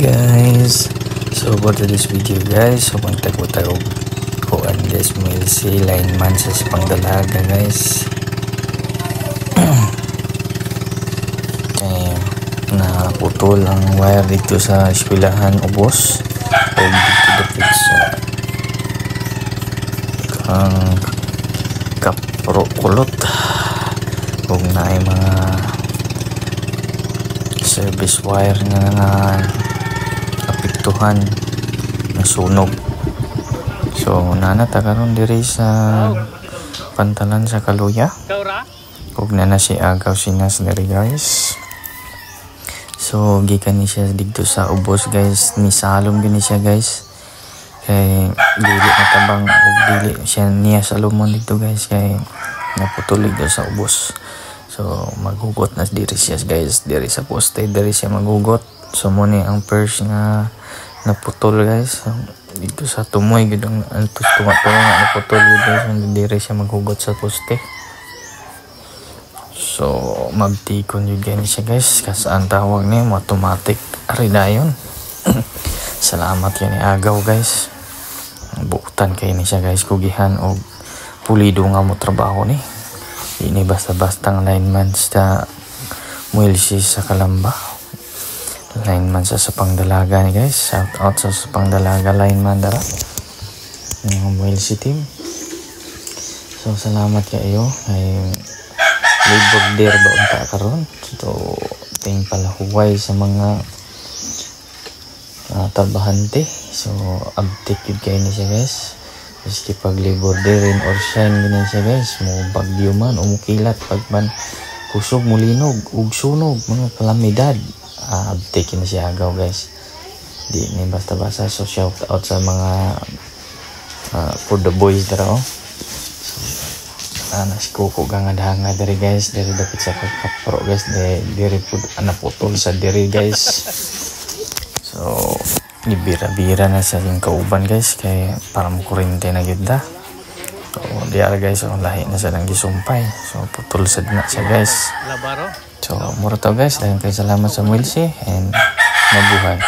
guys, so for today's video guys, so magtago tayo kuan guys, may si lineman sa pangdalaga guys. Naputol ang wire dito sa eskwelahan ubos o dito dapit sa ang kulot kung naay mga service wire nga apektuhan na sunog. So nanata karon diri sa pantalan sa Kaluya ug na si agaw sinas diri guys. So gikan ni siya dito sa ubos guys, ni salom gini siya guys, kay dili natabang ug dili siya niya salomon dito guys, kay naputulig do sa ubos. So maghugot na diri siya guys, diri sa poste diri siya maghugot. So mo ni ang purse nga naputol guys, so, dito sa tumoy gid ang antus tuwa-tuwa nga naputol guys, diri siya maghugot sa poste. So magtikon yung gani siya guys, kasi ang tawag niya automatic ari dayon. Salamat yan ni agaw guys, buutan kay ni siya guys, kugihan o pulido nga mo trabaho ni. Ini basta-basta ang lineman sa Muelsi sa Kalamba, lineman sa pangdalaga ni guys. Shout out sa pangdalaga lineman dara ng Muelsi team. So salamat kayo kay labor there ba unta karon. So ting palahuway sa mga trabahante. So update yun kayo ni siya guys. Maski pag labor day rain or shine ganyan siya guys, mo bagyo man o mukilat, pag man kusog mulinog ug sunog mga kalamidad, update na siya agaw guys. Di ni basta-basta. So shout out sa mga for the boys dara oh. Anas kuko gangad-hanga diri guys, diri dapat sa kapro guys, diri pud anaputol sa diri guys. So ibira-bira na sa yung kauban guys, kay para mo kurente na yun da. So diara guys, so lahi na sa lang gisumpay, so putol sa na siya guys. So mura to guys, dayon kay salamat sa Muelsi and mabuhay.